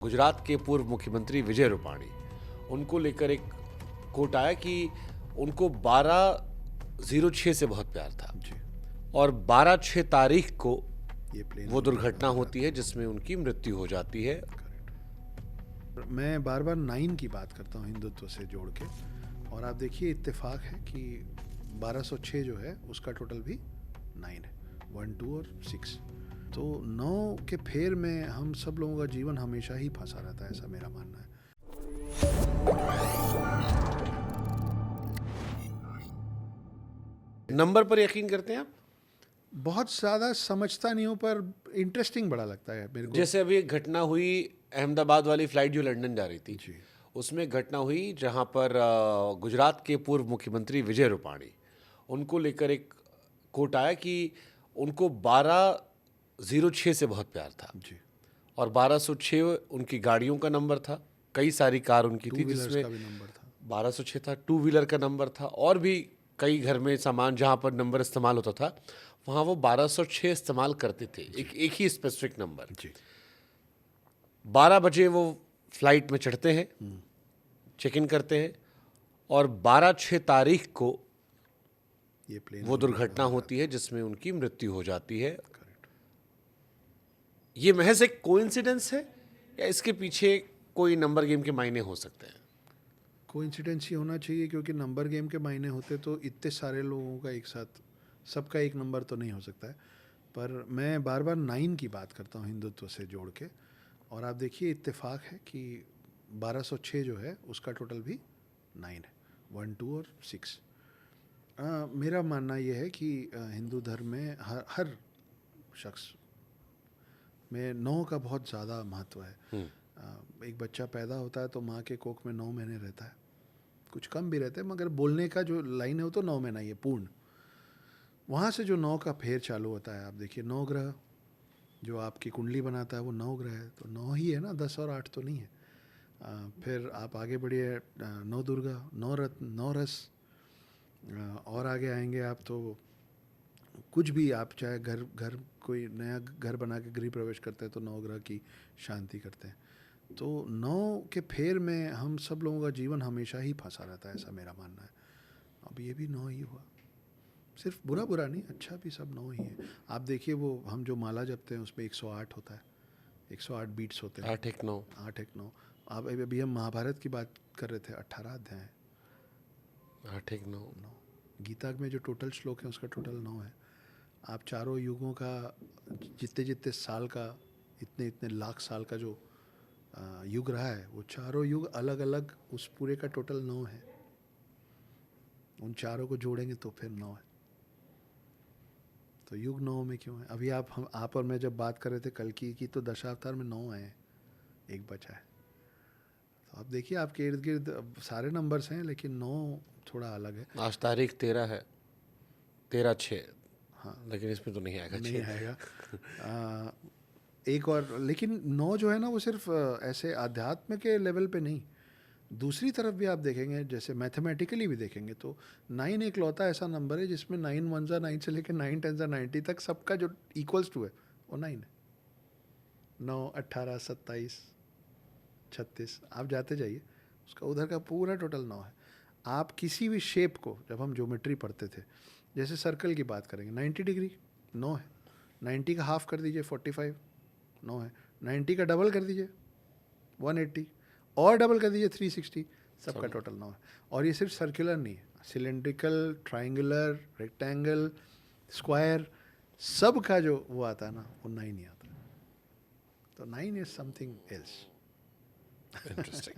गुजरात के पूर्व मुख्यमंत्री विजय रूपाणी, उनको लेकर एक कोट आया कि उनको 12/06 से बहुत प्यार था जी। और 12/6 तारीख को ये प्लेन वो दुर्घटना होती है जिसमें उनकी मृत्यु हो जाती है। मैं बार बार 9 की बात करता हूँ हिंदुत्व से जोड़ के, और आप देखिए इत्तेफाक है कि 1206 जो है उसका टोटल भी 9 है, 1, 2 और 6। तो 9 के फेर में हम सब लोगों का जीवन हमेशा ही फंसा रहता है, ऐसा मेरा मानना है। नंबर पर यकीन करते हैं आप? बहुत ज़्यादा समझता नहीं हूँ, पर इंटरेस्टिंग बड़ा लगता है मेरे को। जैसे अभी एक घटना हुई अहमदाबाद वाली फ्लाइट जो लंदन जा रही थी, जी। उसमें एक घटना हुई जहां पर गुजरात के पूर्व मुख्यमंत्री विजय रूपाणी, उनको लेकर एक कोट आया कि उनको 12/06 से बहुत प्यार था जी। और 1206 उनकी गाड़ियों का नंबर था। कई सारी कार उनकी थी व्हीलर्स जिसमें का भी नंबर था। 1206 था, 2 व्हीलर का नंबर था और भी कई घर में सामान जहाँ पर नंबर इस्तेमाल होता था वहाँ वो 1206 इस्तेमाल करते थे, एक ही स्पेसिफिक नंबर। जी। 12 बजे वो फ्लाइट में चढ़ते हैं, चेक इन करते हैं और 12/6 तारीख को ये प्लेन वो दुर्घटना होती है जिसमें उनकी मृत्यु हो जाती है। ये महज एक कोइंसिडेंस है या इसके पीछे कोई नंबर गेम के मायने हो सकते हैं? कोइंसिडेंस ही होना चाहिए, क्योंकि नंबर गेम के मायने होते तो इतने सारे लोगों का एक साथ सबका एक नंबर तो नहीं हो सकता है। पर मैं बार बार 9 की बात करता हूँ हिंदुत्व से जोड़ के, और आप देखिए इत्तेफाक है कि 1206 जो है उसका टोटल भी 9 है, 1, 2 और 6। मेरा मानना यह है कि हिंदू धर्म में हर शख्स में 9 का बहुत ज़्यादा महत्व है। एक बच्चा पैदा होता है तो माँ के कोख में 9 महीने रहता है, कुछ कम भी रहते हैं, मगर बोलने का जो लाइन है वो तो 9 महीना ही है पूर्ण। वहाँ से जो 9 का फेर चालू होता है, आप देखिए 9 ग्रह जो आपकी कुंडली बनाता है वो 9 ग्रह है, तो 9 ही है ना, 10 और 8 तो नहीं है। फिर आप आगे बढ़िए, 9 दुर्गा, 9 रत्न, 9 रस, और आगे आएंगे आप तो कुछ भी, आप चाहे घर कोई नया घर बना के गृह प्रवेश करते हैं तो 9 ग्रह की शांति करते हैं। तो 9 के फेर में हम सब लोगों का जीवन हमेशा ही फंसा रहता है, ऐसा मेरा मानना है। अब ये भी 9 ही हुआ, सिर्फ बुरा नहीं, अच्छा भी सब 9 ही है। आप देखिए वो हम जो माला जपते हैं उसमें 108 होता है, 108 बीट्स होते हैं, 8 1 9। 8 1 9। आप अभी हम महाभारत की बात कर रहे थे, 18 अध्याय हैं, 8 1 9। गीता में जो टोटल श्लोक है उसका टोटल 9 है। आप चारों युगों का जितने साल का, इतने लाख साल का जो युग रहा है, वो चारों युग अलग अलग, उस पूरे का टोटल 9 है। उन चारों को जोड़ेंगे तो फिर 9 है। तो युग 9 में क्यों है? अभी आप और मैं जब बात कर रहे थे कल की तो दशावतार में 9 आए हैं, एक बचा है। तो आप देखिए आपके इर्द गिर्द सारे नंबर्स हैं, लेकिन 9 थोड़ा अलग है। आज तारीख 13 है, 13/6। हाँ, लेकिन इसमें तो नहीं आएगा, नहीं आएगा। एक और, लेकिन 9 जो है ना वो सिर्फ ऐसे आध्यात्म के लेवल पे नहीं, दूसरी तरफ भी आप देखेंगे, जैसे मैथमेटिकली भी देखेंगे तो 9 एक लौता ऐसा नंबर है जिसमें 9 1 9 से लेकर 9 10 90 तक सबका जो इक्वल्स टू है वो 9 है। 9 18 27 36, आप जाते जाइए, उसका उधर का पूरा टोटल 9 है। आप किसी भी शेप को, जब हम ज्योमेट्री पढ़ते थे, जैसे सर्कल की बात करेंगे, 90 डिग्री 9 है, 90 का हाफ कर दीजिए 45, 9 है, 90 का डबल कर दीजिए 180, और डबल कर दीजिए 360, सबका टोटल 9 है। और ये सिर्फ सर्कुलर नहीं है, सिलेंड्रिकल, ट्राइंगुलर, रेक्टेंगल, स्क्वायर, सब का जो वो आता है ना वो 9 ही आता है। तो 9 इज समथिंग एल्स। इंटरेस्टिंग।